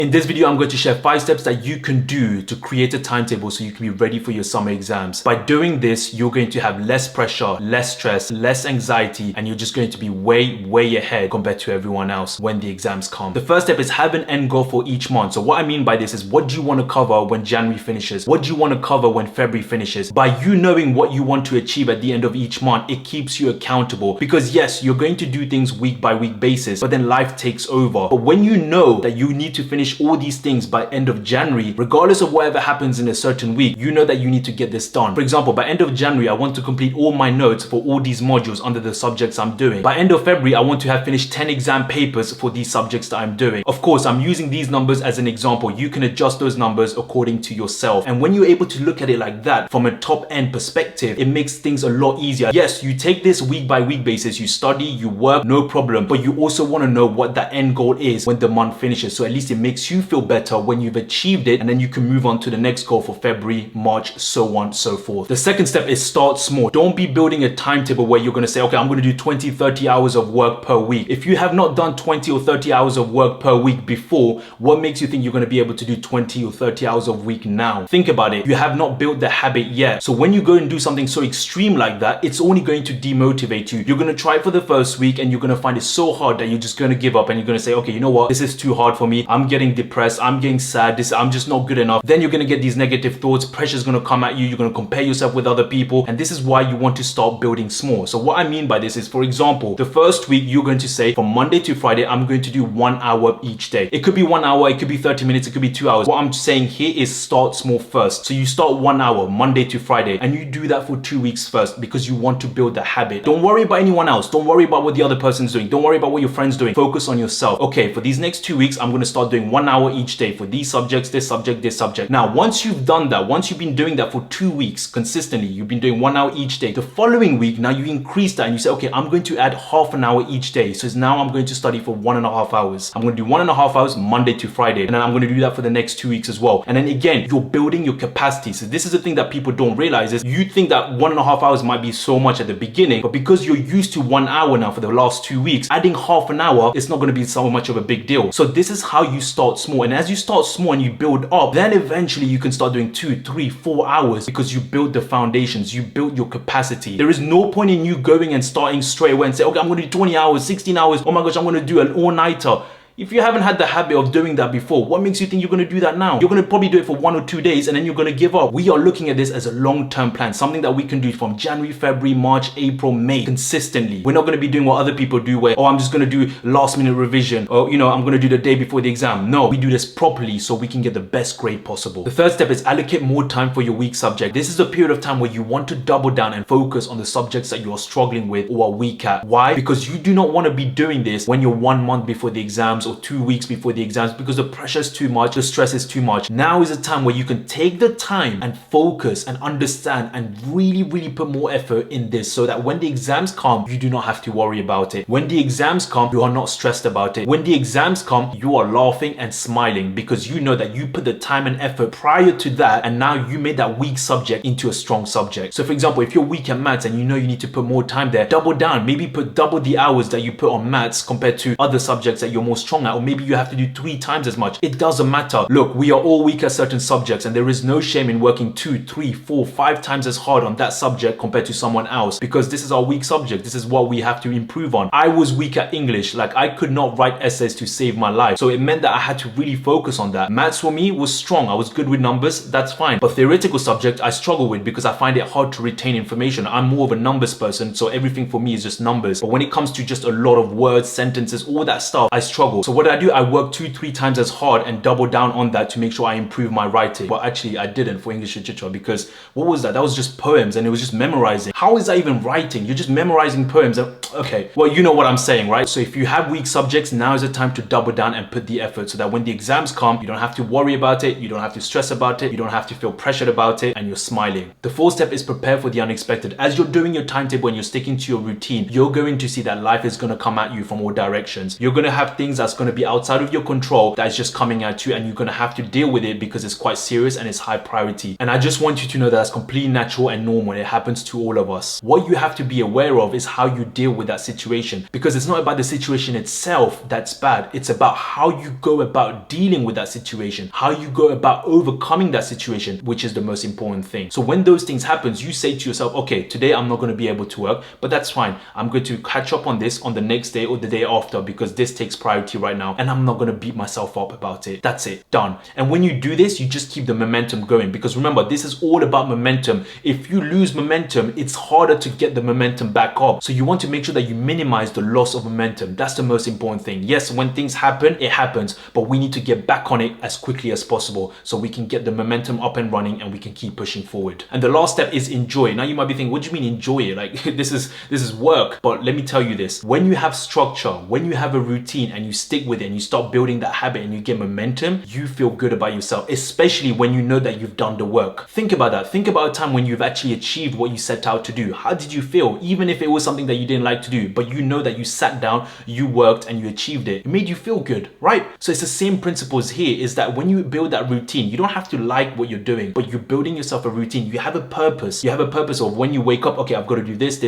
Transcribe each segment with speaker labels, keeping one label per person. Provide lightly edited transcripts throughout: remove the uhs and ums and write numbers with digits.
Speaker 1: In this video, I'm going to share 5 steps that you can do to create a timetable so you can be ready for your summer exams. By doing this, you're going to have less pressure, less stress, less anxiety, and you're just going to be way ahead compared to everyone else when the exams come. The first step is have an end goal for each month. So what I mean by this is, what do you want to cover when January finishes? What do you want to cover when February finishes? By you knowing what you want to achieve at the end of each month, it keeps you accountable, because yes, you're going to do things week by week basis, but then life takes over. But when you know that you need to finish all these things by end of January, regardless of whatever happens in a certain week, you know that you need to get this done. For example, by end of January, I want to complete all my notes for all these modules under the subjects I'm doing. By end of February, I want to have finished 10 exam papers for these subjects that I'm doing. Of course, I'm using these numbers as an example. You can adjust those numbers according to yourself. And when you're able to look at it like that from a top end perspective, it makes things a lot easier. Yes, you take this week by week basis, you study, you work, no problem. But you also want to know what that end goal is when the month finishes. So at least it makes you feel better when you've achieved it, and then you can move on to the next goal for February, March, so on, so forth. The second step is start small. Don't be building a timetable where you're going to say, okay, I'm going to do 20, 30 hours of work per week. If you have not done 20 or 30 hours of work per week before, what makes you think you're going to be able to do 20 or 30 hours of week now? Think about it. You have not built the habit yet. So when you go and do something so extreme like that, it's only going to demotivate you. You're going to try it for the first week and you're going to find it so hard that you're just going to give up, and you're going to say, okay, you know what? This is too hard for me. I'm getting depressed. I'm getting sad. I'm just not good enough. Then you're going to get these negative thoughts. Pressure's going to come at you. You're going to compare yourself with other people. And this is why you want to start building small. So what I mean by this is, for example, the first week you're going to say, from Monday to Friday, I'm going to do 1 hour each day. It could be 1 hour. It could be 30 minutes. It could be 2 hours. What I'm saying here is start small first. So you start 1 hour Monday to Friday, and you do that for 2 weeks first, because you want to build the habit. Don't worry about anyone else. Don't worry about what the other person's doing. Don't worry about what your friend's doing. Focus on yourself. Okay, for these next 2 weeks, I'm going to start doing 1 hour each day for these subjects, this subject, this subject. Now, once you've done that, once you've been doing that for 2 weeks consistently, you've been doing 1 hour each day. The following week, now you increase that and you say, okay, I'm going to add half an hour each day. So now I'm going to study for 1.5 hours. I'm going to do 1.5 hours Monday to Friday. And then I'm going to do that for the next 2 weeks as well. And then again, you're building your capacity. So this is the thing that people don't realize is, you think that 1.5 hours might be so much at the beginning, but because you're used to 1 hour now for the last 2 weeks, adding half an hour, it's not going to be so much of a big deal. So this is how you start small. And as you start small and you build up, then eventually you can start doing 2, 3, 4 hours, because you built the foundations, you built your capacity. There is no point in you going and starting straight away and say, okay, I'm going to do 20 hours, 16 hours. Oh my gosh, I'm going to do an all-nighter. If you haven't had the habit of doing that before, what makes you think you're going to do that now? You're going to probably do it for 1 or 2 days and then you're going to give up. We are looking at this as a long-term plan, something that we can do from January, February, March, April, May, consistently. We're not going to be doing what other people do where, oh, I'm just going to do last minute revision, or, you know, I'm going to do the day before the exam. No, we do this properly so we can get the best grade possible. The third step is allocate more time for your weak subject. This is a period of time where you want to double down and focus on the subjects that you're struggling with or are weak at. Why? Because you do not want to be doing this when you're 1 month before the exams or 2 weeks before the exams, because the pressure is too much, the stress is too much. Now is a time where you can take the time and focus and understand and really put more effort in this, so that when the exams come, you do not have to worry about it. When the exams come, you are not stressed about it. When the exams come, you are laughing and smiling, because you know that you put the time and effort prior to that, and now you made that weak subject into a strong subject. So for example, if you're weak at maths and you know you need to put more time there, double down. Maybe put double the hours that you put on maths compared to other subjects that you're more strong at, or maybe you have to do 3 times as much. It doesn't matter. Look, we are all weak at certain subjects, and there is no shame in working 2, 3, 4, 5 times as hard on that subject compared to someone else, because this is our weak subject. This is what we have to improve on. I was weak at English. Like, I could not write essays to save my life. So it meant that I had to really focus on that. Maths for me was strong. I was good with numbers. That's fine. But theoretical subject, I struggle with because I find it hard to retain information. I'm more of a numbers person, so everything for me is just numbers. But when it comes to just a lot of words, sentences, all that stuff, I struggle. So what I do, I work 2, 3 times as hard and double down on that to make sure I improve my writing. But actually, I didn't for English literature, because what was that? That was just poems, and it was just memorizing. How is that even writing? You're just memorizing poems. Okay, well, you know what I'm saying, right? So if you have weak subjects, now is the time to double down and put the effort, so that when the exams come, you don't have to worry about it, you don't have to stress about it, you don't have to feel pressured about it, and you're smiling. The fourth step is prepare for the unexpected. As you're doing your timetable and you're sticking to your routine, you're going to see that life is going to come at you from all directions. You're going to have things that that's going to be outside of your control that is just coming at you, and you're going to have to deal with it because it's quite serious and it's high priority. And I just want you to know that that's completely natural and normal. It happens to all of us. What you have to be aware of is how you deal with that situation, because it's not about the situation itself that's bad. It's about how you go about dealing with that situation, how you go about overcoming that situation, which is the most important thing. So when those things happen, you say to yourself, okay, today I'm not going to be able to work, but that's fine. I'm going to catch up on this on the next day or the day after because this takes priority right now, and I'm not going to beat myself up about it. That's it, done. And when you do this, you just keep the momentum going, because remember, this is all about momentum. If you lose momentum, it's harder to get the momentum back up. So you want to make sure that you minimize the loss of momentum. That's the most important thing. Yes, when things happen, it happens, but we need to get back on it as quickly as possible so we can get the momentum up and running and we can keep pushing forward. And the last step is enjoy. Now you might be thinking, what do you mean enjoy it? Like this is work. But let me tell you this, when you have structure, when you have a routine and you stick with it and you start building that habit and you get momentum, you feel good about yourself, especially when you know that you've done the work. Think about that. Think about a time when you've actually achieved what you set out to do. How did you feel? Even if it was something that you didn't like to do, but you know that you sat down, you worked, and you achieved it. It made you feel good, right? So it's the same principles here, is that when you build that routine, you don't have to like what you're doing, but you're building yourself a routine. You have a purpose. You have a purpose of when you wake up, okay, I've got to do this.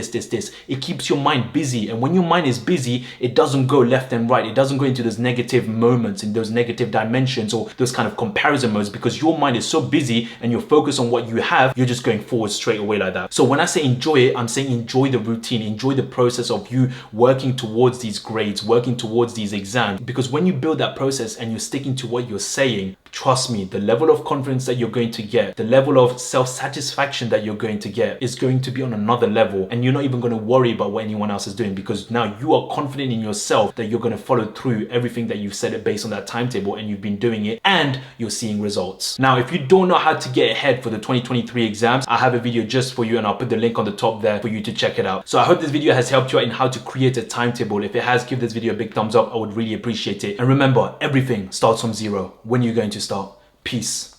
Speaker 1: It keeps your mind busy. And when your mind is busy, it doesn't go left and right. It doesn't go into those negative moments, in those negative dimensions, or those kind of comparison modes, because your mind is so busy and you're focused on what you have, you're just going forward straight away like that. So when I say enjoy it, I'm saying enjoy the routine, enjoy the process of you working towards these grades, working towards these exams, because when you build that process and you're sticking to what you're saying, trust me, the level of confidence that you're going to get, the level of self-satisfaction that you're going to get is going to be on another level, and you're not even going to worry about what anyone else is doing, because now you are confident in yourself that you're going to follow through everything that you've set it based on that timetable, and you've been doing it and you're seeing results. Now, if you don't know how to get ahead for the 2023 exams, I have a video just for you, and I'll put the link on the top there for you to check it out. So I hope this video has helped you out in how to create a timetable. If it has, give this video a big thumbs up. I would really appreciate it. And remember, everything starts from zero. When are you going to start? Peace.